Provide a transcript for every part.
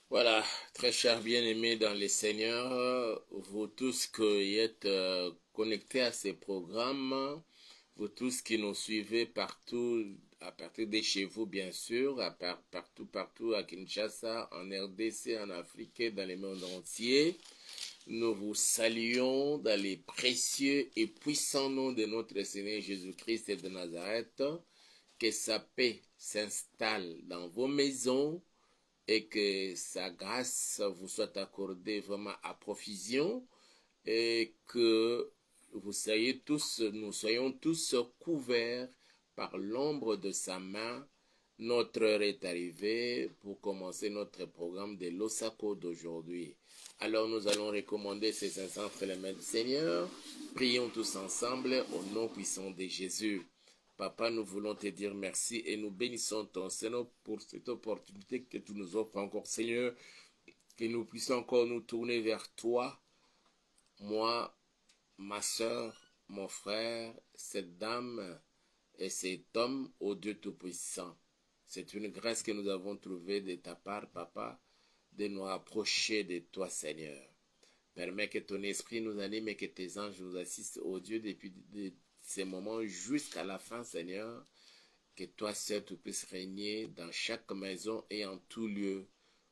Voilà, très chers bien-aimés dans les Seigneurs, vous tous qui êtes connectés à ces programmes, vous tous qui nous suivez partout, à partir de chez vous bien sûr, partout à Kinshasa, en RDC, en Afrique et dans le monde entier, nous vous saluons dans les précieux et puissants noms de notre Seigneur Jésus-Christ et de Nazareth. Que sa paix s'installe dans vos maisons et que sa grâce vous soit accordée vraiment à profusion et que nous soyons tous couverts par l'ombre de sa main. Notre heure est arrivée pour commencer notre programme de l'Osako d'aujourd'hui. Alors nous allons recommander ces instants entre les mains du Seigneur. Prions tous ensemble au nom puissant de Jésus. Papa, nous voulons te dire merci et nous bénissons ton Seigneur pour cette opportunité que tu nous offres encore, Seigneur, que nous puissions encore nous tourner vers toi, moi, ma soeur, mon frère, cette dame et cet homme, ô Dieu Tout-Puissant. C'est une grâce que nous avons trouvée de ta part, Papa, de nous approcher de toi, Seigneur. Permets que ton esprit nous anime et que tes anges nous assistent, ô Dieu, depuis ces moments jusqu'à la fin, Seigneur. Que toi seul tu puisses régner dans chaque maison et en tout lieu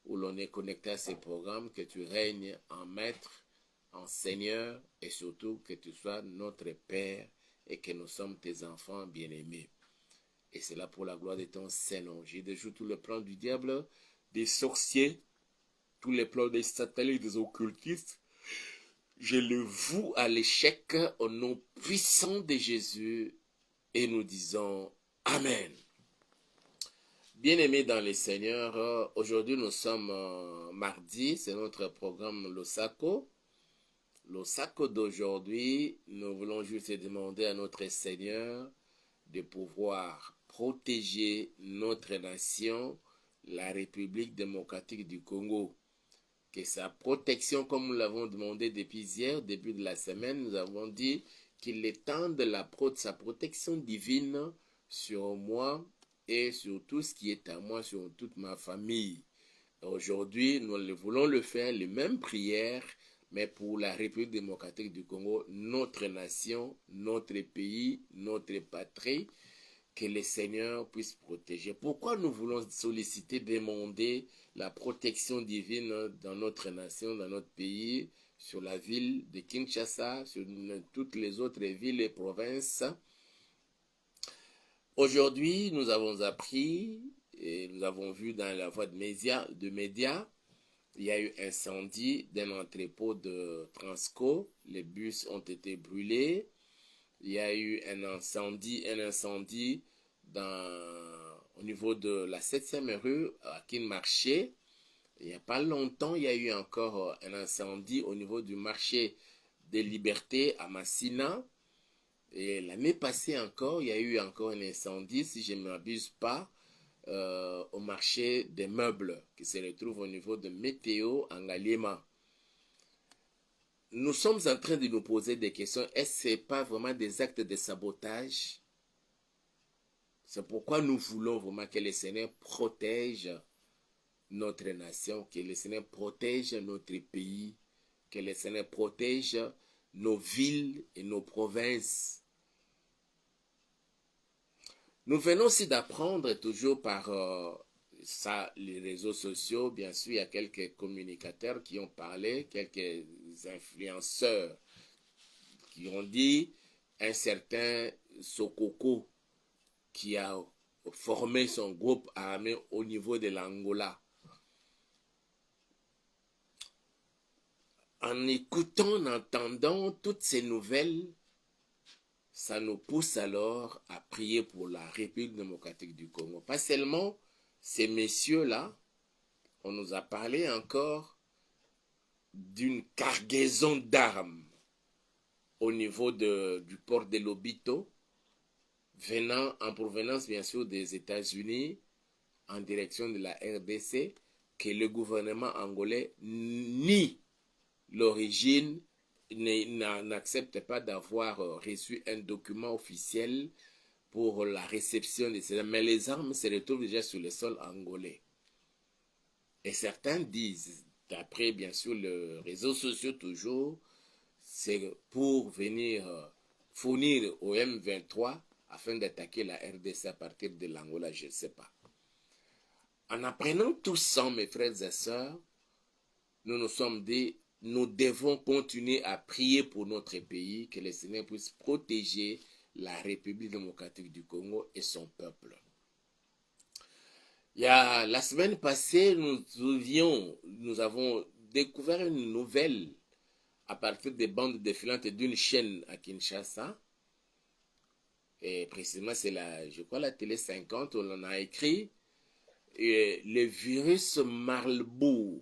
où l'on est connecté à ces programmes, que tu règnes en maître, en Seigneur et surtout que tu sois notre Père et que nous sommes tes enfants bien-aimés. Et c'est là pour la gloire de ton Saint-Nom. J'ai déjoué tout le plan du diable, des sorciers, tous les plans des sataniques, des occultistes. Je le voue à l'échec au nom puissant de Jésus et nous disons Amen. Bien-aimés dans les Seigneurs, aujourd'hui nous sommes mardi, c'est notre programme Losako. Losako d'aujourd'hui, nous voulons juste demander à notre Seigneur de pouvoir protéger notre nation, la République démocratique du Congo. Que sa protection, comme nous l'avons demandé depuis hier, début de la semaine, nous avons dit qu'il étende sa protection divine sur moi et sur tout ce qui est à moi, sur toute ma famille. Aujourd'hui, nous voulons le faire, les mêmes prières, mais pour la République démocratique du Congo, notre nation, notre pays, notre patrie, que le Seigneur puisse protéger. Pourquoi nous voulons solliciter, demander la protection divine dans notre nation, dans notre pays, sur la ville de Kinshasa, sur toutes les autres villes et provinces? Aujourd'hui, nous avons appris et nous avons vu dans la voie de médias, il y a eu incendie d'un entrepôt de Transco. Les bus ont été brûlés. Il y a eu un incendie au niveau de la 7e rue à Kinmarché. Il n'y a pas longtemps, il y a eu encore un incendie au niveau du marché des Libertés à Massina. Et l'année passée encore, il y a eu encore un incendie, si je ne m'abuse pas, au marché des meubles qui se retrouve au niveau de Météo en Ngaliema. Nous sommes en train de nous poser des questions. Est-ce que ce n'est pas vraiment des actes de sabotage? C'est pourquoi nous voulons vraiment que le Seigneur protège notre nation, que le Seigneur protège notre pays, que le Seigneur protège nos villes et nos provinces. Nous venons aussi d'apprendre toujours par les réseaux sociaux, bien sûr, il y a quelques communicateurs qui ont parlé, quelques influenceurs qui ont dit un certain Sokoko qui a formé son groupe armé au niveau de l'Angola. En écoutant, en entendant toutes ces nouvelles, ça nous pousse alors à prier pour la République démocratique du Congo. Pas seulement ces messieurs-là, on nous a parlé encore d'une cargaison d'armes au niveau du port de Lobito, en provenance bien sûr des États-Unis, en direction de la RDC, que le gouvernement angolais nie l'origine, n'accepte pas d'avoir reçu un document officiel pour la réception de ces armes, mais les armes se retrouvent déjà sur le sol angolais. Et certains disent, d'après bien sûr les réseaux sociaux toujours, c'est pour venir fournir au M23 afin d'attaquer la RDC à partir de l'Angola, je ne sais pas. En apprenant tout ça, mes frères et sœurs, nous nous sommes dit, nous devons continuer à prier pour notre pays, que le Seigneur puisse protéger la République démocratique du Congo et son peuple. La semaine passée, nous avons découvert une nouvelle à partir des bandes défilantes d'une chaîne à Kinshasa. Et précisément, c'est je crois la télé 50, où on a écrit le virus Marburg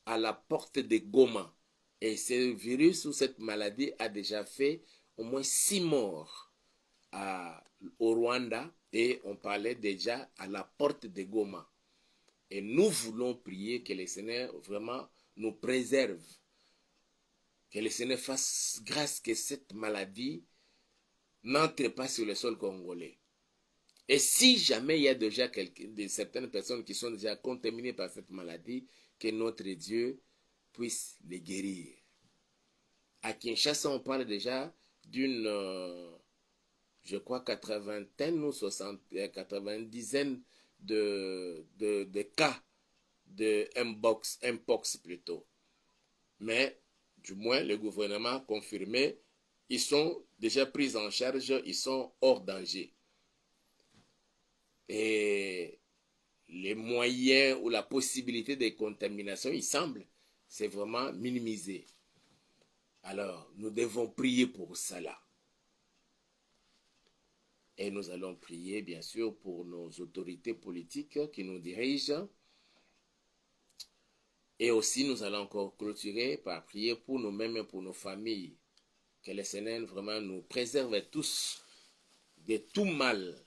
à la porte de Goma. Et ce virus ou cette maladie a déjà fait au moins 6 morts au Rwanda, et on parlait déjà à la porte de Goma. Et nous voulons prier que le Seigneur vraiment nous préserve, que le Seigneur fasse grâce que cette maladie n'entre pas sur le sol congolais. Et si jamais il y a déjà certaines personnes qui sont déjà contaminées par cette maladie, que notre Dieu puisse les guérir. À Kinshasa, on parle déjà d'une, je crois, 80 ou 90 de cas de Mpox plutôt. Mais, du moins, le gouvernement a confirmé, ils sont déjà pris en charge, ils sont hors danger. Et les moyens ou la possibilité de contamination, il semble, c'est vraiment minimisé. Alors, nous devons prier pour cela. Et nous allons prier, bien sûr, pour nos autorités politiques qui nous dirigent. Et aussi, nous allons encore clôturer par prier pour nous-mêmes et pour nos familles. Que le Seigneur vraiment nous préserve tous de tout mal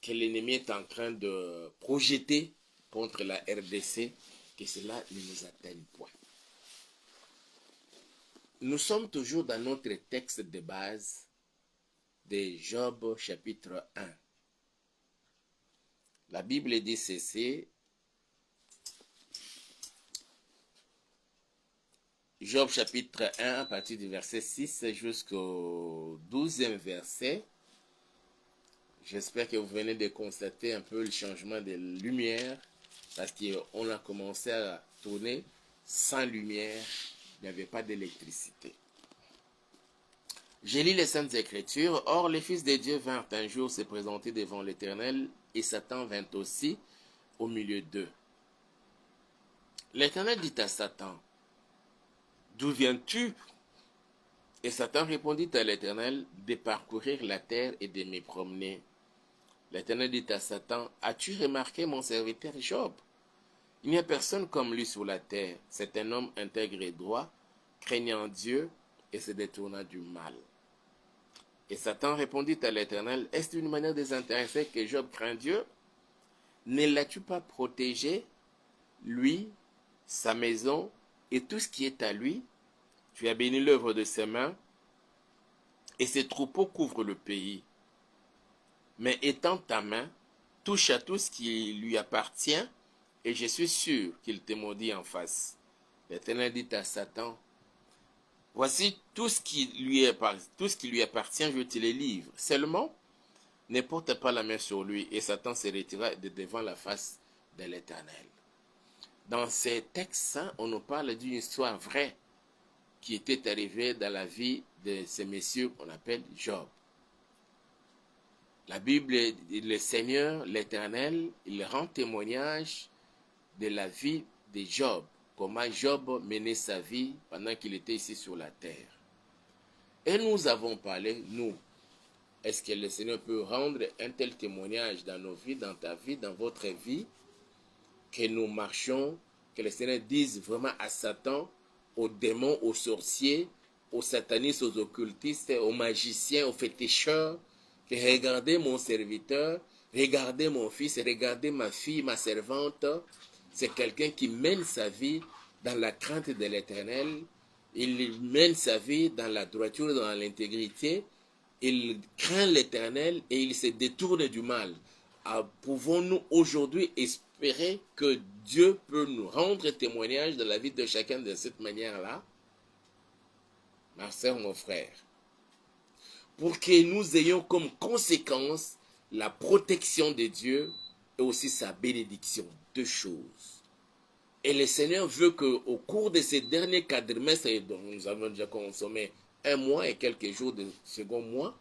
que l'ennemi est en train de projeter contre la RDC, que cela ne nous atteigne point. Nous sommes toujours dans notre texte de base de Job chapitre 1. La Bible dit ceci. Job chapitre 1 à partir du verset 6 jusqu'au 12e verset. J'espère que vous venez de constater un peu le changement de lumière, parce qu'on a commencé à tourner sans lumière, il n'y avait pas d'électricité. Je lis les Saintes Écritures. Or, les fils de Dieu vinrent un jour se présenter devant l'Éternel, et Satan vint aussi au milieu d'eux. L'Éternel dit à Satan, « D'où viens-tu » Et Satan répondit à l'Éternel, « De parcourir la terre et de me promener. » L'Éternel dit à Satan, « As-tu remarqué mon serviteur Job? Il n'y a personne comme lui sur la terre. C'est un homme intègre et droit, craignant Dieu et se détournant du mal. » Et Satan répondit à l'Éternel, « Est-ce d'une manière désintéressée que Job craint Dieu? Ne l'as-tu pas protégé, lui, sa maison et tout ce qui est à lui? Tu as béni l'œuvre de ses mains, et ses troupeaux couvrent le pays. Mais étends ta main, touche à tout ce qui lui appartient, et je suis sûr qu'il te maudit en face. » L'Éternel dit à Satan, « Voici tout ce qui lui appartient, je te le livre. Seulement, ne porte pas la main sur lui. » Et Satan se retira de devant la face de l'Éternel. Dans ces textes, on nous parle d'une histoire vraie qui était arrivée dans la vie de ces messieurs qu'on appelle Job. La Bible, le Seigneur, l'Éternel, il rend témoignage de la vie de Job, comment Job menait sa vie pendant qu'il était ici sur la terre. Et nous avons parlé, nous, est-ce que le Seigneur peut rendre un tel témoignage dans nos vies, dans ta vie, dans votre vie, que nous marchions, que le Seigneur dise vraiment à Satan, aux démons, aux sorciers, aux satanistes, aux occultistes, aux magiciens, aux féticheurs, que regardez mon serviteur, regardez mon fils, regardez ma fille, ma servante. C'est quelqu'un qui mène sa vie dans la crainte de l'Éternel. Il mène sa vie dans la droiture, dans l'intégrité. Il craint l'Éternel et il se détourne du mal. pouvons-nous aujourd'hui espérer que Dieu peut nous rendre témoignage de la vie de chacun de cette manière-là? Ma soeur, mon frère, pour que nous ayons comme conséquence la protection de Dieu et aussi sa bénédiction. Deux choses. Et le Seigneur veut qu'au cours de ces derniers quadrimestres, dont nous avons déjà consommé un mois et quelques jours de second mois,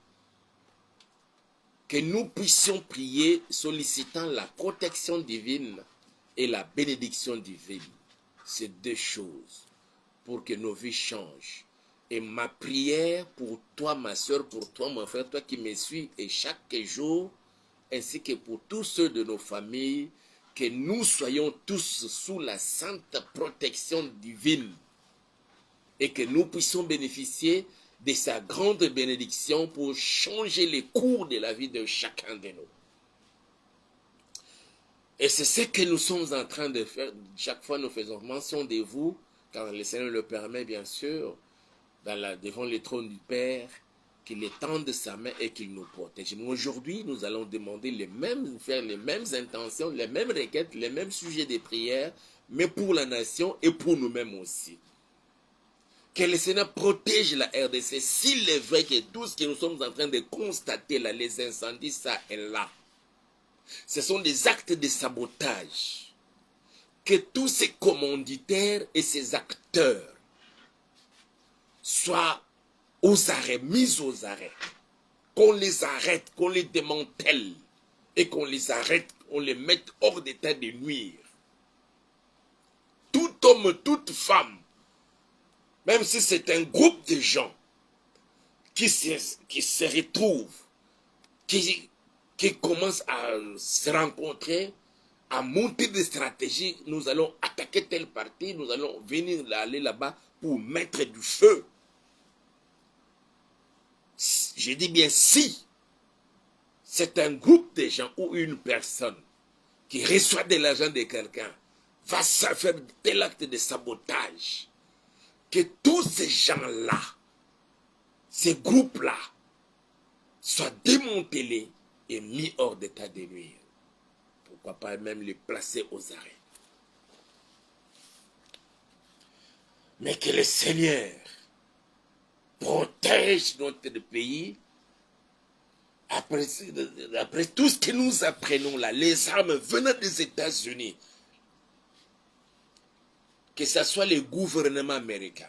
que nous puissions prier sollicitant la protection divine et la bénédiction divine. Ces deux choses pour que nos vies changent. Et ma prière pour toi, ma soeur, pour toi, mon frère, toi qui me suis, et chaque jour, ainsi que pour tous ceux de nos familles, que nous soyons tous sous la sainte protection divine et que nous puissions bénéficier de sa grande bénédiction pour changer les cours de la vie de chacun de nous. Et c'est ce que nous sommes en train de faire. Chaque fois, nous faisons mention de vous, quand le Seigneur le permet, bien sûr, devant le trône du Père, qu'il étende sa main et qu'il nous protège. Mais aujourd'hui, nous allons demander faire les mêmes intentions, les mêmes requêtes, les mêmes sujets de prière, mais pour la nation et pour nous-mêmes aussi. Que le Seigneur protège la RDC. S'il est vrai que tout ce que nous sommes en train de constater là, les incendies, ça et là, ce sont des actes de sabotage. Que tous ces commanditaires et ces acteurs soient aux arrêts, mis aux arrêts. Qu'on les arrête, qu'on les démantèle et qu'on les arrête, on les mette hors d'état de nuire. Tout homme, toute femme, même si c'est un groupe de gens qui se retrouvent, qui commencent à se rencontrer, à monter des stratégies, nous allons attaquer tel parti, nous allons venir aller là-bas pour mettre du feu. Je dis bien si c'est un groupe de gens ou une personne qui reçoit de l'argent de quelqu'un, va faire tel acte de sabotage, que tous ces gens-là, ces groupes-là, soient démantelés et mis hors d'état de nuire. Pourquoi pas même les placer aux arrêts. Mais que le Seigneur protège notre pays. Après tout ce que nous apprenons là, les armes venant des États-Unis, que ce soit le gouvernement américain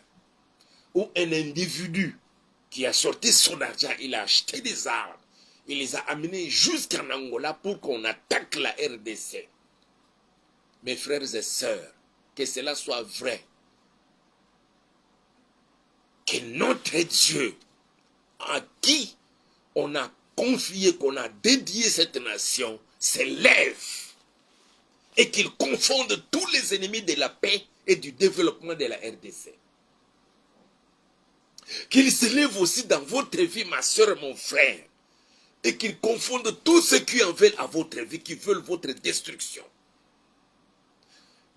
ou un individu qui a sorti son argent, il a acheté des armes, il les a amenés jusqu'en Angola pour qu'on attaque la RDC. Mes frères et sœurs, que cela soit vrai, que notre Dieu, à qui on a confié, qu'on a dédié cette nation, s'élève et qu'il confonde tous les ennemis de la paix et du développement de la RDC. Qu'il s'élève aussi dans votre vie, ma soeur, mon frère, et qu'il confonde tous ceux qui en veulent à votre vie, qui veulent votre destruction.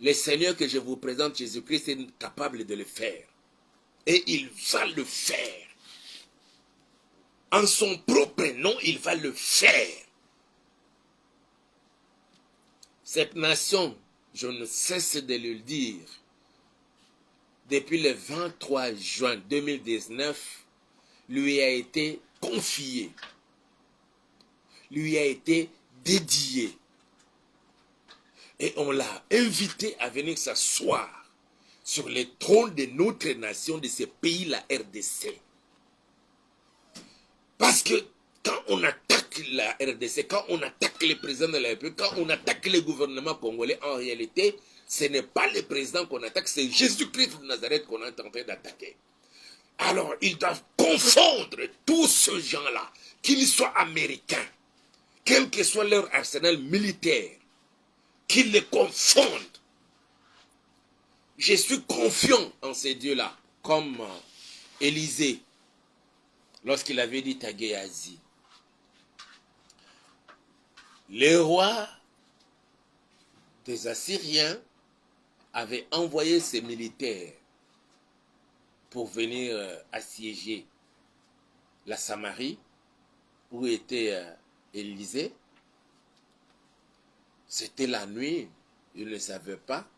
Le Seigneur que je vous présente, Jésus-Christ, est capable de le faire. Et il va le faire. En son propre nom, il va le faire. Cette nation, je ne cesse de le dire, depuis le 23 juin 2019, lui a été confiée, lui a été dédiée. Et on l'a invité à venir s'asseoir sur le trône de notre nation, de ce pays, la RDC. Parce que quand on attaque la RDC, quand on attaque le président de la République, quand on attaque le gouvernement congolais, en réalité, ce n'est pas le président qu'on attaque, c'est Jésus-Christ de Nazareth qu'on est en train d'attaquer. Alors, ils doivent confondre tous ces gens-là, qu'ils soient américains, quel que soit leur arsenal militaire, qu'ils les confondent. Je suis confiant en ces dieux-là, comme Élisée, lorsqu'il avait dit à Géasi. Le roi des Assyriens avait envoyé ses militaires pour venir assiéger la Samarie, où était Élisée. C'était la nuit, il ne savait pas.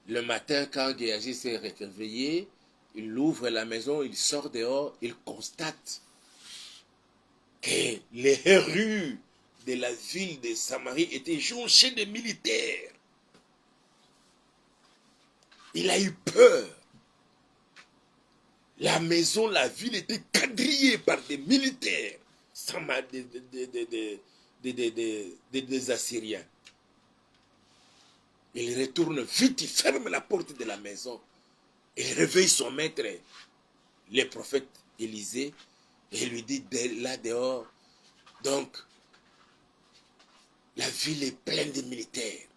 Le matin, quand Guéagi s'est réveillé, il ouvre la maison, il sort dehors, il constate que les rues de la ville de Samarie étaient jonchées de militaires. Il a eu peur. La maison, la ville était quadrillée par des militaires, des Assyriens. Il retourne vite, il ferme la porte de la maison. Il réveille son maître, le prophète Élisée, et lui dit là dehors, donc, la ville est pleine de militaires.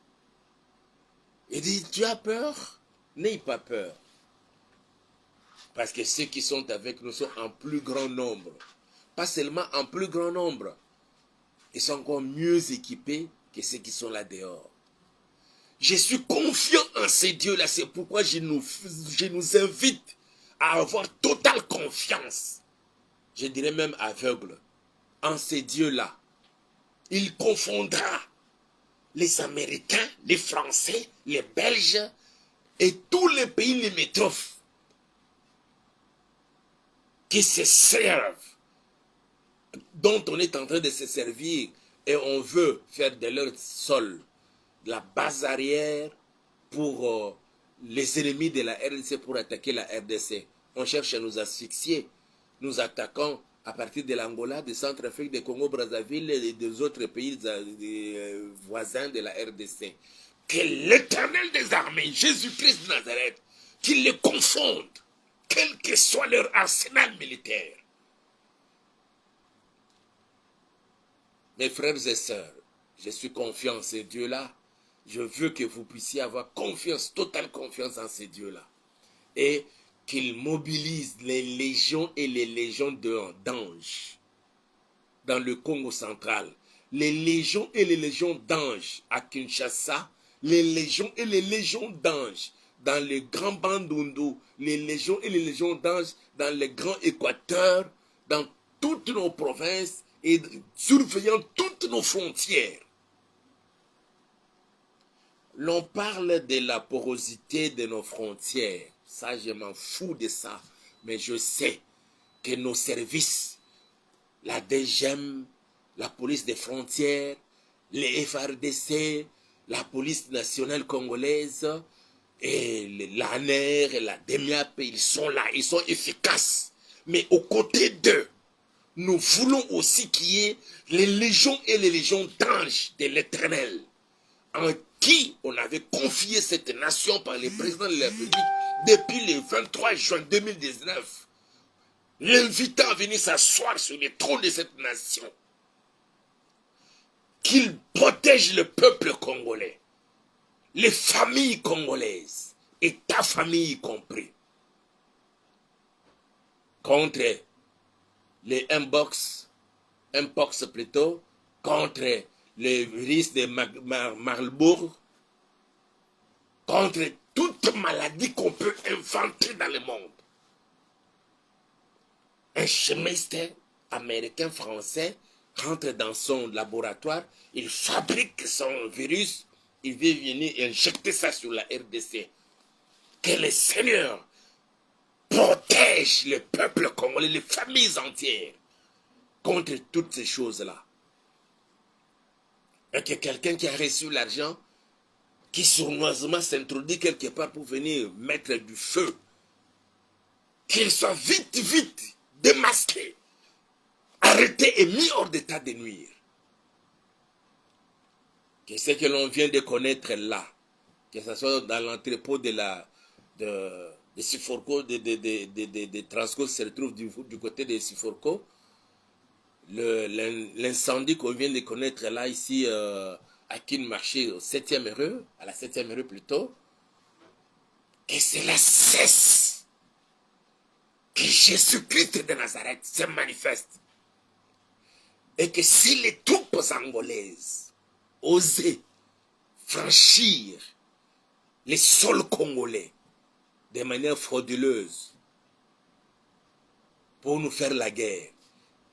Il dit, tu as peur? N'aie pas peur. Parce que ceux qui sont avec nous sont en plus grand nombre. Pas seulement en plus grand nombre. Ils sont encore mieux équipés que ceux qui sont là dehors. Je suis confiant en ces dieux-là. C'est pourquoi je nous invite à avoir totale confiance. Je dirais même aveugle. En ces dieux-là. Il confondra les Américains, les Français, les Belges et tous les pays limitrophes qui se servent, dont on est en train de se servir et on veut faire de leur sol la base arrière pour les ennemis de la RDC pour attaquer la RDC. On cherche à nous asphyxier. Nous attaquons à partir de l'Angola, de Centrafrique, de Congo-Brazzaville et des autres pays voisins de la RDC. Que l'Éternel des armées, Jésus-Christ de Nazareth, qu'il les confonde, quel que soit leur arsenal militaire. Mes frères et sœurs, je suis confiant en ces dieux-là. Je veux que vous puissiez avoir confiance, totale confiance en ces dieux-là. Et qu'ils mobilisent les légions et les légions d'anges dans le Congo central. Les légions et les légions d'anges à Kinshasa. Les légions et les légions d'anges dans le Grand Bandundu. Les légions et les légions d'anges dans le Grand Équateur. Dans toutes nos provinces et surveillant toutes nos frontières. L'on parle de la porosité de nos frontières. Ça, je m'en fous de ça. Mais je sais que nos services, la DGM, la police des frontières, les FRDC, la police nationale congolaise, et l'ANER et la DEMIAP, ils sont là, ils sont efficaces. Mais aux côtés d'eux, nous voulons aussi qu'il y ait les légions et les légions d'anges de l'Éternel, en qui on avait confié cette nation par le président de la République depuis le 23 juin 2019, l'invitant à venir s'asseoir sur le trône de cette nation, qu'il protège le peuple congolais, les familles congolaises, et ta famille y compris, contre les Mpox plutôt, contre les virus de Marburg, contre toute maladie qu'on peut inventer dans le monde. Un chimiste américain, français, rentre dans son laboratoire, il fabrique son virus, il veut venir injecter ça sur la RDC. Que le Seigneur protège le peuple congolais, les familles entières, contre toutes ces choses-là. Et que quelqu'un qui a reçu l'argent, qui sournoisement s'introduit quelque part pour venir mettre du feu, qu'il soit vite démasqué, arrêté et mis hors d'état de nuire. Que ce que l'on vient de connaître là, que ce soit dans l'entrepôt de Siforco, de Transco se retrouve du côté de Siforco, l'incendie qu'on vient de connaître là, ici, à Kinmarché, au 7e rue, à la 7e rue plutôt, que cela cesse, que Jésus-Christ de Nazareth se manifeste, et que si les troupes angolaises osaient franchir les sols congolais de manière frauduleuse pour nous faire la guerre,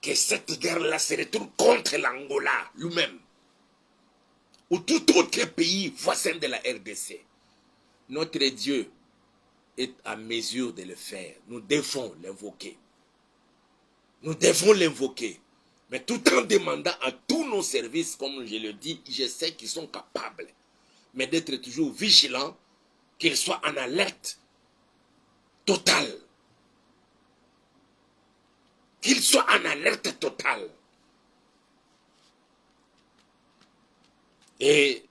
que cette guerre-là se retourne contre l'Angola lui-même. ou tout autre pays voisin de la RDC, notre Dieu est à mesure de le faire. Nous devons l'invoquer. Nous devons l'invoquer. Mais tout en demandant à tous nos services, comme je le dis, je sais qu'ils sont capables, mais d'être toujours vigilants, qu'ils soient en alerte totale. Qu'ils soient en alerte totale. Et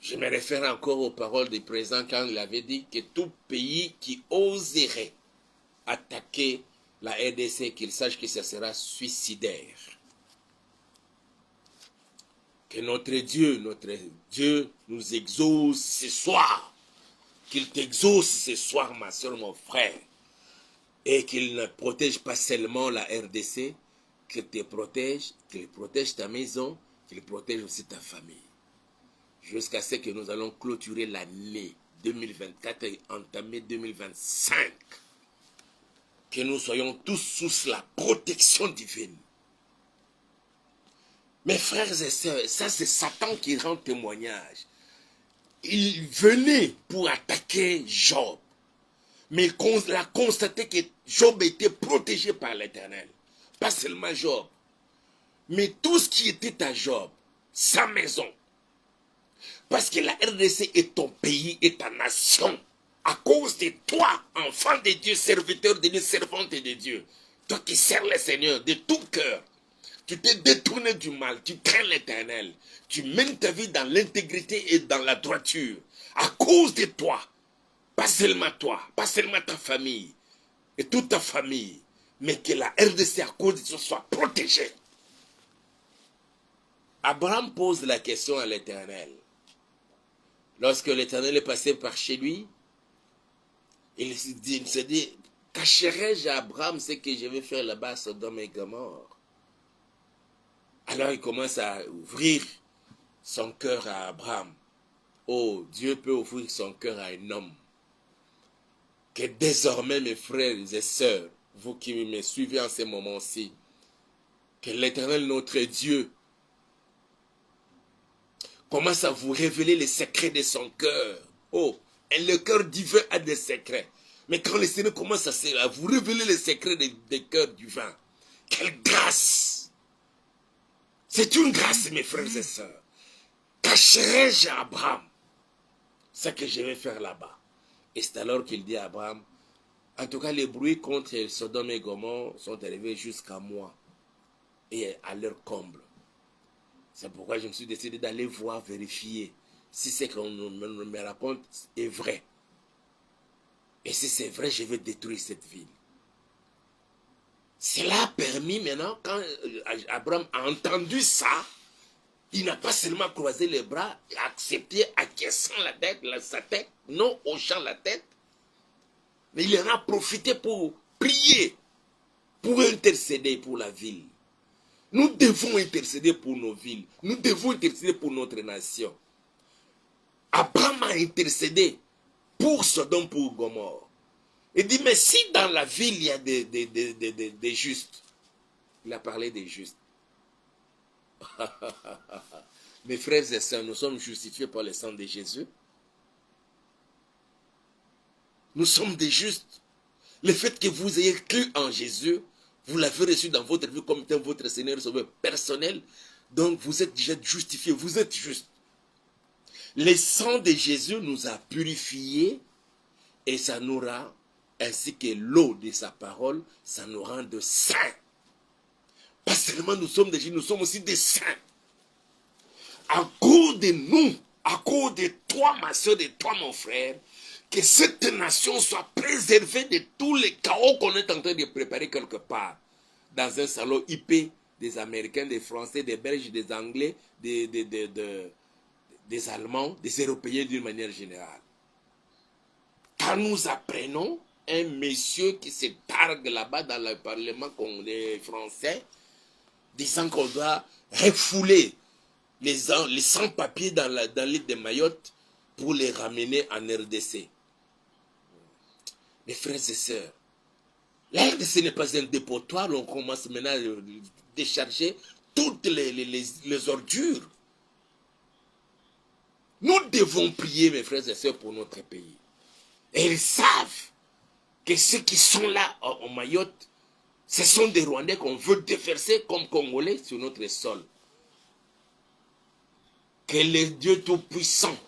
je me réfère encore aux paroles du président quand il avait dit que tout pays qui oserait attaquer la RDC, qu'il sache que ce sera suicidaire. Que notre Dieu nous exauce ce soir. Qu'il t'exauce ce soir, ma soeur, mon frère. Et qu'il ne protège pas seulement la RDC, qu'il te protège, qu'il protège ta maison, qu'il protège aussi ta famille. Jusqu'à ce que nous allons clôturer l'année 2024 et entamer 2025. Que nous soyons tous sous la protection divine. Mes frères et sœurs, ça c'est Satan qui rend témoignage. Il venait pour attaquer Job. Mais il a constaté que Job était protégé par l'Éternel. Pas seulement Job. Mais tout ce qui était à Job, sa maison. Parce que la RDC est ton pays et ta nation. À cause de toi, enfant de Dieu, serviteur de Dieu, servante de Dieu. Toi qui sers le Seigneur de tout cœur. Tu t'es détourné du mal, tu crains l'Éternel. Tu mènes ta vie dans l'intégrité et dans la droiture. À cause de toi. Pas seulement toi, pas seulement ta famille. Et toute ta famille. Mais que la RDC à cause de ça soit protégée. Abraham pose la question à l'Éternel. Lorsque l'Éternel est passé par chez lui, il se dit, cacherai-je à Abraham ce que je vais faire là-bas à Sodome et Gomorrhe? Alors il commence à ouvrir son cœur à Abraham. Oh, Dieu peut ouvrir son cœur à un homme. Que désormais, mes frères et sœurs, vous qui me suivez en ce moment-ci, que l'Éternel, notre Dieu, commence à vous révéler les secrets de son cœur. Oh, et le cœur divin a des secrets. Mais quand le Seigneur commence à vous révéler les secrets des cœurs divins, quelle grâce! C'est une grâce, mes frères et sœurs. Cacherai-je à Abraham ce que je vais faire là-bas? Et c'est alors qu'il dit à Abraham, en tout cas, les bruits contre Sodome et Gomorrhe sont arrivés jusqu'à moi et à leur comble. C'est pourquoi je me suis décidé d'aller voir, vérifier si ce qu'on me raconte est vrai. Et si c'est vrai, je vais détruire cette ville. Cela a permis maintenant, quand Abraham a entendu ça, il n'a pas seulement croisé les bras, accepté, acquiesçant sa tête, non hochant la tête, mais il en a profité pour prier, pour intercéder pour la ville. Nous devons intercéder pour nos villes. Nous devons intercéder pour notre nation. Abraham a intercédé pour Sodome, pour Gomorrhe. Il dit, mais si dans la ville il y a des justes, il a parlé des justes. Mes frères et sœurs, nous sommes justifiés par le sang de Jésus. Nous sommes des justes. Le fait que vous ayez cru en Jésus, vous l'avez reçu dans votre vie comme étant votre Seigneur Sauveur personnel. Donc vous êtes déjà justifiés, vous êtes justes. Le sang de Jésus nous a purifiés et ça nous rend, ainsi que l'eau de sa parole, ça nous rend de saints. Pas seulement nous sommes des justes, nous sommes aussi des saints. À cause de nous, à cause de toi ma soeur, de toi mon frère, que cette nation soit préservée de tous les chaos qu'on est en train de préparer quelque part. Dans un salon IP des Américains, des Français, des Belges, des Anglais, des Allemands, des Européens d'une manière générale. Quand nous apprenons un monsieur qui se targue là-bas dans le Parlement congolais français, disant qu'on doit refouler les sans-papiers dans l'île de Mayotte pour les ramener en RDC. Mes frères et sœurs, la RDC n'est pas un dépotoir, on commence maintenant à décharger toutes les ordures. Nous devons prier, mes frères et sœurs, pour notre pays. Et ils savent que ceux qui sont là en Mayotte, ce sont des Rwandais qu'on veut déverser comme Congolais sur notre sol. Que les dieux tout-puissants,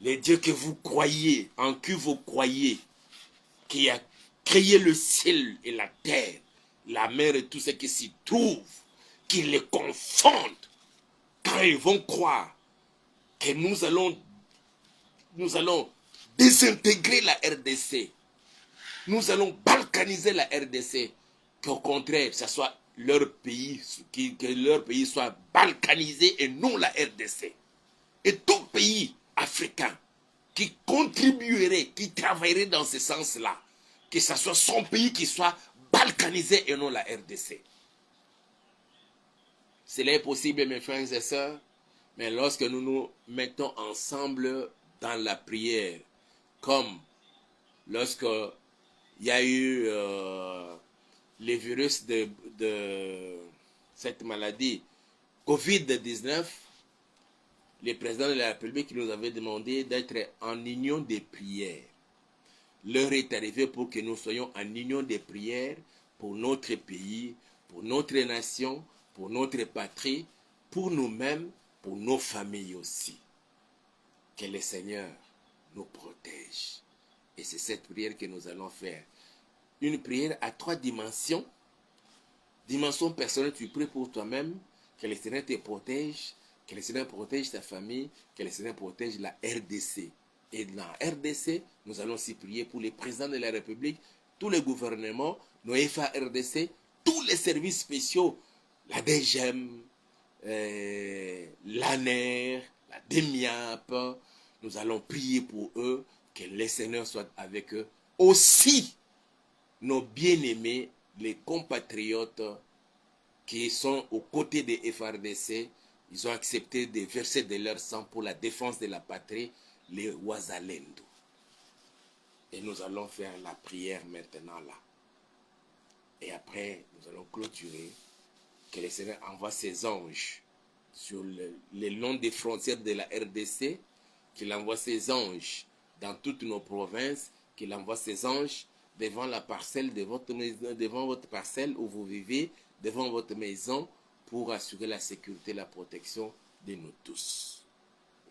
les dieux que vous croyez, en qui vous croyez, qui a créé le ciel et la terre, la mer et tout ce qui s'y trouve, qu'ils les confondent quand ils vont croire que nous allons désintégrer la RDC. Nous allons balkaniser la RDC. Qu'au contraire, ce soit leur pays, que leur pays soit balkanisé et non la RDC. Et tout pays africain qui contribuerait, qui travaillerait dans ce sens-là, que ce soit son pays qui soit balkanisé et non la RDC. Cela est possible, mes frères et sœurs, mais lorsque nous nous mettons ensemble dans la prière, comme lorsque il y a eu le virus de cette maladie Covid-19, le président de la République nous avait demandé d'être en union des prières. L'heure est arrivée pour que nous soyons en union des prières pour notre pays, pour notre nation, pour notre patrie, pour nous-mêmes, pour nos familles aussi. Que le Seigneur nous protège. Et c'est cette prière que nous allons faire. Une prière à 3 dimensions. Dimension personnelle, tu pries pour toi-même, que le Seigneur te protège, que le Seigneur protège ta famille, que le Seigneur protège la RDC. Et dans la RDC, nous allons aussi prier pour les présidents de la République, tous les gouvernements, nos FARDC, tous les services spéciaux, la DGM, l'ANER, la DEMIAP. Nous allons prier pour eux, que le Seigneur soit avec eux. Aussi, nos bien-aimés, les compatriotes qui sont aux côtés des FARDC, ils ont accepté de verser de leur sang pour la défense de la patrie, les Wazalendo. Et nous allons faire la prière maintenant là. Et après, nous allons clôturer. Que le Seigneur envoie ses anges sur le long des frontières de la RDC, qu'il envoie ses anges dans toutes nos provinces, qu'il envoie ses anges devant la parcelle de votre maison, devant votre parcelle où vous vivez, devant votre maison, pour assurer la sécurité et la protection de nous tous.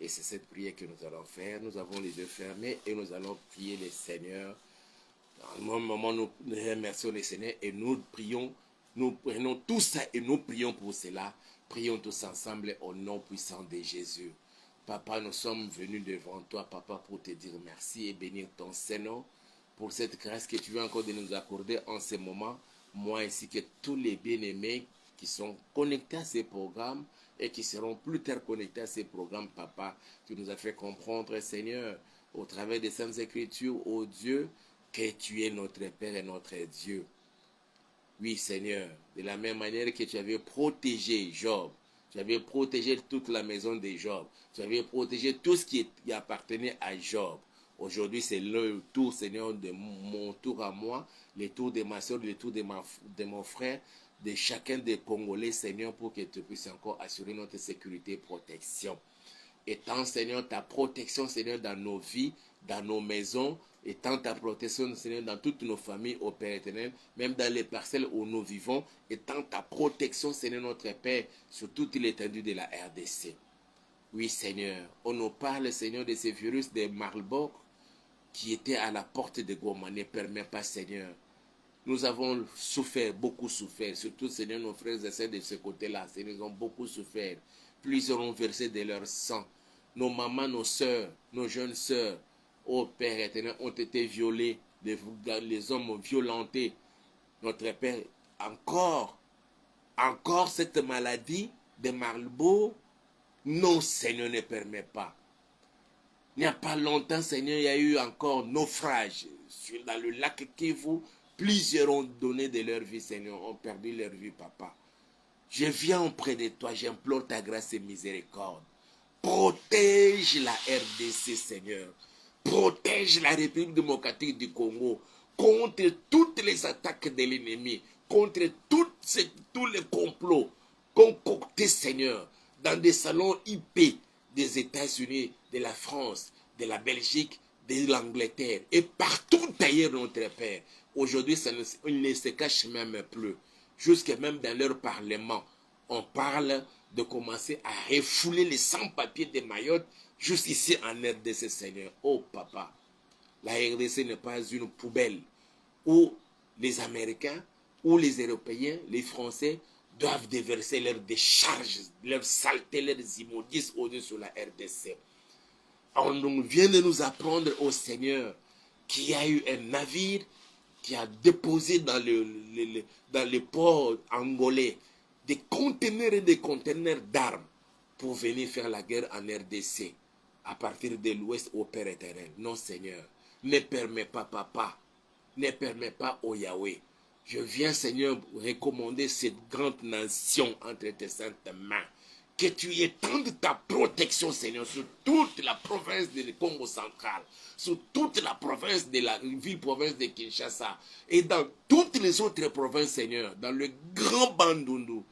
Et c'est cette prière que nous allons faire. Nous avons les yeux fermés et nous allons prier le Seigneur. Dans un moment, nous remercions le Seigneur et nous prions. Nous prenons tout ça et nous prions pour cela. Prions tous ensemble au nom puissant de Jésus. Papa, nous sommes venus devant toi, Papa, pour te dire merci et bénir ton Saint-Nom pour cette grâce que tu veux encore de nous accorder en ce moment. Moi ainsi que tous les bien-aimés qui sont connectés à ces programmes et qui seront plus tard connectés à ces programmes, Papa. Tu nous as fait comprendre, Seigneur, au travers des Saintes Écritures, ô Dieu, que tu es notre Père et notre Dieu. Oui, Seigneur, de la même manière que tu avais protégé Job, tu avais protégé toute la maison de Job, tu avais protégé tout ce qui appartenait à Job. Aujourd'hui, c'est le tour, Seigneur, de mon tour à moi, le tour de ma soeur, le tour de mon frère, de chacun des Congolais, Seigneur, pour que tu puisses encore assurer notre sécurité et protection. Étant, Seigneur, ta protection, Seigneur, dans nos vies, dans nos maisons, étant ta protection, Seigneur, dans toutes nos familles, au Père éternel, même dans les parcelles où nous vivons, étant ta protection, Seigneur, notre Père, sur toute l'étendue de la RDC. Oui, Seigneur, on nous parle, Seigneur, de ces virus de Marburg qui étaient à la porte de Goma. Ne permets pas, Seigneur. Nous avons souffert, beaucoup souffert, surtout, Seigneur, nos frères et sœurs de ce côté-là, Seigneur, ils ont beaucoup souffert. Plusieurs ont versé de leur sang. Nos mamans, nos sœurs, nos jeunes sœurs, ô Père éternel, ont été violés, les hommes violentés. Notre Père, encore cette maladie de Marburg, non, Seigneur, ne permet pas. Il n'y a pas longtemps, Seigneur, il y a eu encore naufrage dans le lac Kivu. Plusieurs ont donné de leur vie, Seigneur, ont perdu leur vie, Papa. Je viens auprès de toi, j'implore ta grâce et miséricorde. Protège la RDC, Seigneur. Protège la République démocratique du Congo contre toutes les attaques de l'ennemi, contre tous les complots concoctés, Seigneur, dans des salons IP, des États-Unis, de la France, de la Belgique, de l'Angleterre et partout ailleurs, notre Père. Aujourd'hui, ils ne se cachent même plus. Jusque même dans leur parlement, on parle de commencer à refouler les sans-papiers de Mayotte juste ici en RDC, Seigneur. Oh papa, la RDC n'est pas une poubelle où les Américains, où les Européens, les Français doivent déverser leurs décharges, leurs saletés, leurs immondices au-dessus de la RDC. On vient de nous apprendre au Seigneur qu'il y a eu un navire qui a déposé dans le port angolais des conteneurs et des conteneurs d'armes pour venir faire la guerre en RDC à partir de l'ouest au Père éternel. Non, Seigneur, ne permets pas, papa, ne permets pas, oh Yahweh. Je viens, Seigneur, recommander cette grande nation entre tes saintes mains. Que tu étendes ta protection, Seigneur, sur toute la province du Congo central, sur toute la province de la ville-province de Kinshasa, et dans toutes les autres provinces, Seigneur, dans le grand Bandundu,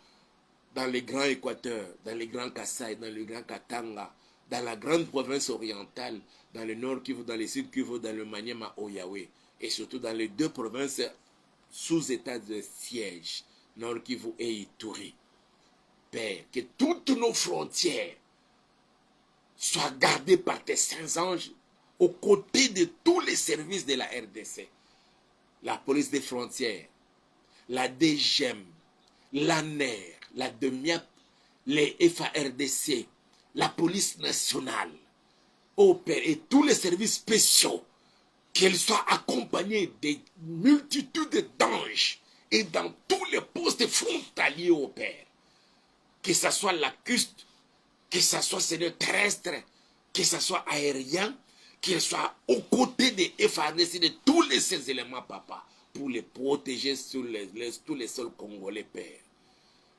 dans le grand Équateur, dans le grand Kasaï, dans le grand Katanga, dans la grande province orientale, dans le nord Kivu, dans le sud Kivu, dans le Maniema, au Yahweh, et surtout dans les deux provinces sous état de siège, nord Kivu et Ituri. Père, que toutes nos frontières soient gardées par tes saints anges aux côtés de tous les services de la RDC. La police des frontières, la DGM, l'ANER, la DEMIAP, les FARDC, la police nationale, ô Père, et tous les services spéciaux, qu'elles soient accompagnées des multitudes d'anges et dans tous les postes frontaliers, ô Père. Que ce soit lacustre, que ce soit Seigneur terrestre, que ce soit aérien, qu'il soit aux côtés des FARDC, de tous ces éléments, papa, pour les protéger sur tous les sols congolais, Père.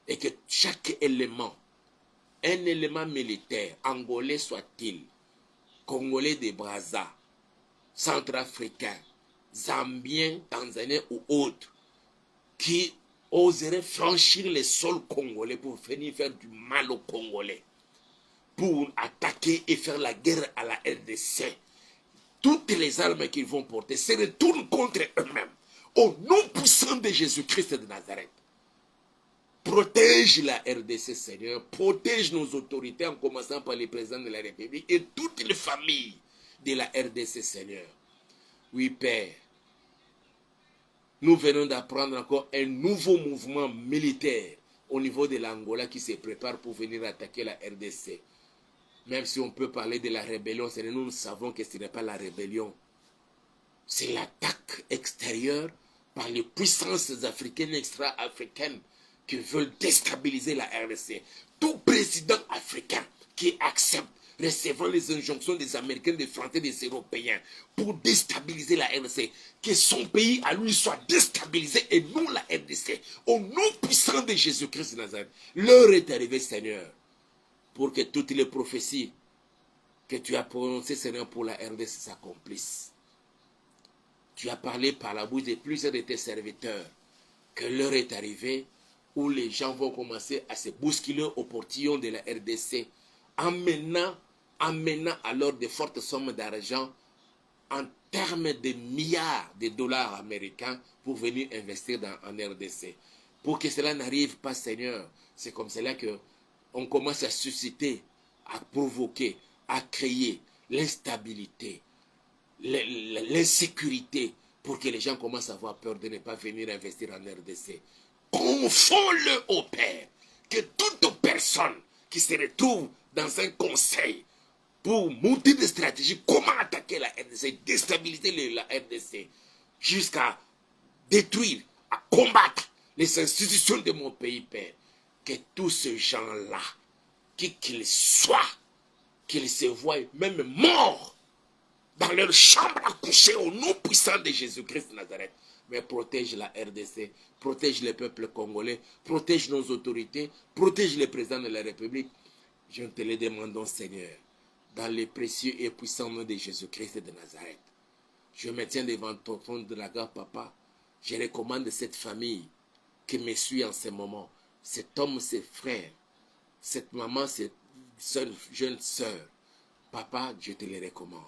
Et que chaque élément, un élément militaire, angolais soit-il, congolais de Brazza, centrafricain, zambien, tanzanien ou autre, qui oserait franchir les sols congolais pour venir faire du mal aux Congolais, pour attaquer et faire la guerre à la RDC. Toutes les armes qu'ils vont porter se retournent contre eux-mêmes. Au nom puissant de Jésus-Christ de Nazareth, protège la RDC, Seigneur. Protège nos autorités, en commençant par les présidents de la République et toutes les familles de la RDC, Seigneur. Oui, Père. Nous venons d'apprendre encore un nouveau mouvement militaire au niveau de l'Angola qui se prépare pour venir attaquer la RDC. Même si on peut parler de la rébellion, nous savons que ce n'est pas la rébellion. C'est l'attaque extérieure par les puissances africaines et extra-africaines qui veulent déstabiliser la RDC. Tout président africain qui accepte recevant les injonctions des Américains, des Français, des Européens pour déstabiliser la RDC, que son pays à lui soit déstabilisé et non la RDC. Au nom puissant de Jésus-Christ de Nazareth, l'heure est arrivée, Seigneur, pour que toutes les prophéties que tu as prononcées, Seigneur, pour la RDC s'accomplissent. Tu as parlé par la bouche de plusieurs de tes serviteurs que l'heure est arrivée où les gens vont commencer à se bousculer au portillon de la RDC, amenant alors de fortes sommes d'argent en termes de milliards de dollars américains pour venir investir en RDC. Pour que cela n'arrive pas, Seigneur, c'est comme cela qu'on commence à susciter, à provoquer, à créer l'instabilité, l'insécurité, pour que les gens commencent à avoir peur de ne pas venir investir en RDC. Confonds-le au Père, que toute personne qui se retrouve dans un conseil pour monter des stratégies, comment attaquer la RDC, déstabiliser la RDC, jusqu'à détruire, à combattre les institutions de mon pays, Père, que tous ces gens-là, qu'ils soient, qu'ils se voient même morts dans leur chambre à coucher au nom puissant de Jésus-Christ de Nazareth. Mais protège la RDC, protège le peuple congolais, protège nos autorités, protège les présidents de la République. Je te le demande, Seigneur, dans le précieux et puissant nom de Jésus-Christ de Nazareth. Je me tiens devant ton trône de la grâce, papa. Je recommande cette famille qui me suit en ce moment, cet homme, ses frères, cette maman, jeunes sœurs, papa, je te les recommande.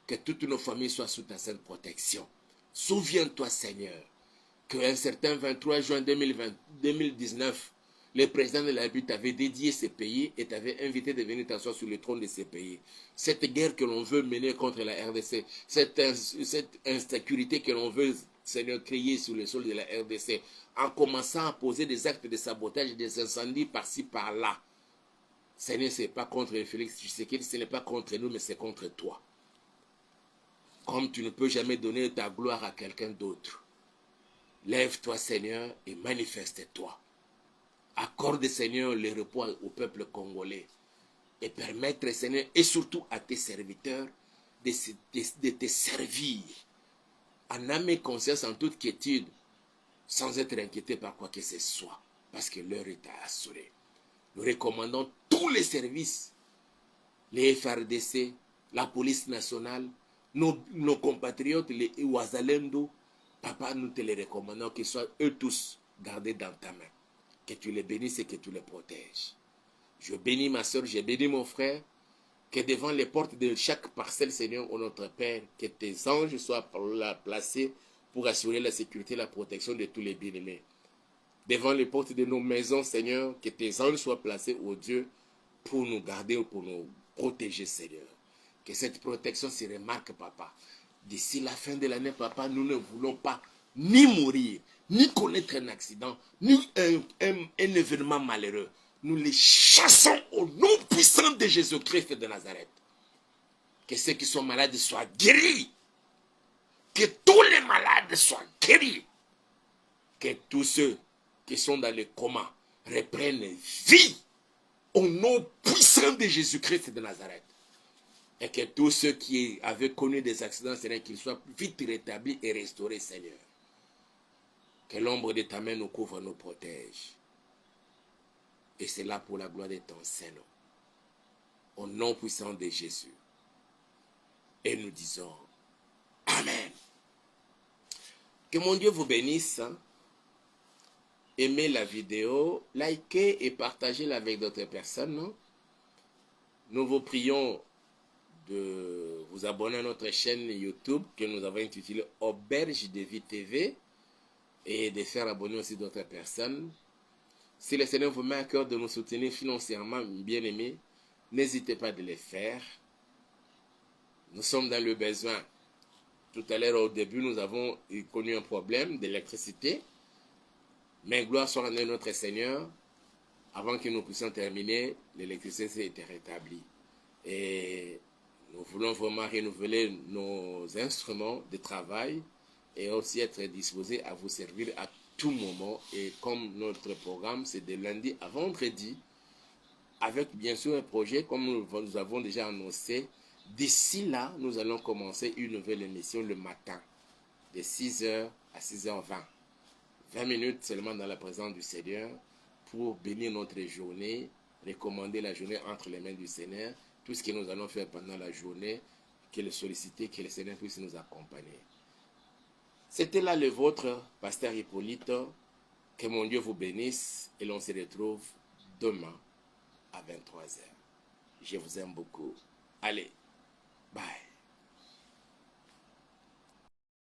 Que toutes nos familles soient sous ta sainte protection. Souviens-toi, Seigneur, qu'un certain 23 juin 2019, le président de la République t'avait dédié ces pays et t'avait invité de venir t'asseoir sur le trône de ces pays. Cette guerre que l'on veut mener contre la RDC, cette insécurité que l'on veut, Seigneur, créer sur le sol de la RDC, en commençant à poser des actes de sabotage et des incendies par-ci, par-là. Seigneur, ce n'est pas contre Félix Tshisekedi, ce n'est pas contre nous, mais c'est contre toi. Comme tu ne peux jamais donner ta gloire à quelqu'un d'autre. Lève-toi, Seigneur, et manifeste-toi. Accorde, Seigneur, le repos au peuple congolais. Et permettre, Seigneur, et surtout à tes serviteurs, de te servir. En âme et conscience, en toute quiétude, sans être inquiété par quoi que ce soit. Parce que l'heure est assurée. Nous recommandons tous les services, les FRDC, la police nationale, nos compatriotes, les Ouazalendo. Papa, nous te les recommandons qu'ils soient eux tous gardés dans ta main. Que tu les bénisses et que tu les protèges. Je bénis ma soeur, je bénis mon frère. Que devant les portes de chaque parcelle, Seigneur, ô notre Père, que tes anges soient placés pour assurer la sécurité et la protection de tous les bien-aimés. Devant les portes de nos maisons, Seigneur, que tes anges soient placés, ô Dieu, pour nous garder, pour nous protéger, Seigneur. Que cette protection se remarque, Papa. D'ici la fin de l'année, Papa, nous ne voulons pas ni mourir, ni connaître un accident, ni un événement malheureux. Nous les chassons au nom puissant de Jésus-Christ de Nazareth. Que ceux qui sont malades soient guéris. Que tous les malades soient guéris. Que tous ceux qui sont dans le coma reprennent vie au nom puissant de Jésus-Christ de Nazareth. Et que tous ceux qui avaient connu des accidents, Seigneur, qu'ils soient vite rétablis et restaurés, Seigneur. Que l'ombre de ta main nous couvre, nous protège. Et c'est là pour la gloire de ton Saint-Nom. Au nom puissant de Jésus. Et nous disons Amen. Que mon Dieu vous bénisse. Aimez la vidéo, likez et partagez-la avec d'autres personnes. Nous vous prions de vous abonner à notre chaîne YouTube que nous avons intitulée Auberge de Vie TV et de faire abonner aussi d'autres personnes. Si le Seigneur vous met à cœur de nous soutenir financièrement, bien aimés, n'hésitez pas de le faire. Nous sommes dans le besoin. Tout à l'heure, au début, nous avons connu un problème d'électricité. Mais gloire soit à notre Seigneur. Avant que nous puissions terminer, l'électricité a été rétablie. Et nous voulons vraiment renouveler nos instruments de travail et aussi être disposés à vous servir à tout moment. Et comme notre programme, c'est de lundi à vendredi, avec bien sûr un projet, comme nous avons déjà annoncé. D'ici là, nous allons commencer une nouvelle émission le matin, de 6h à 6h20. 20 minutes seulement dans la présence du Seigneur pour bénir notre journée, recommander la journée entre les mains du Seigneur, tout ce que nous allons faire pendant la journée, que le solliciter, que le Seigneur puisse nous accompagner. C'était là le vôtre, Pasteur Hippolyte. Que mon Dieu vous bénisse et l'on se retrouve demain à 23h. Je vous aime beaucoup. Allez, bye.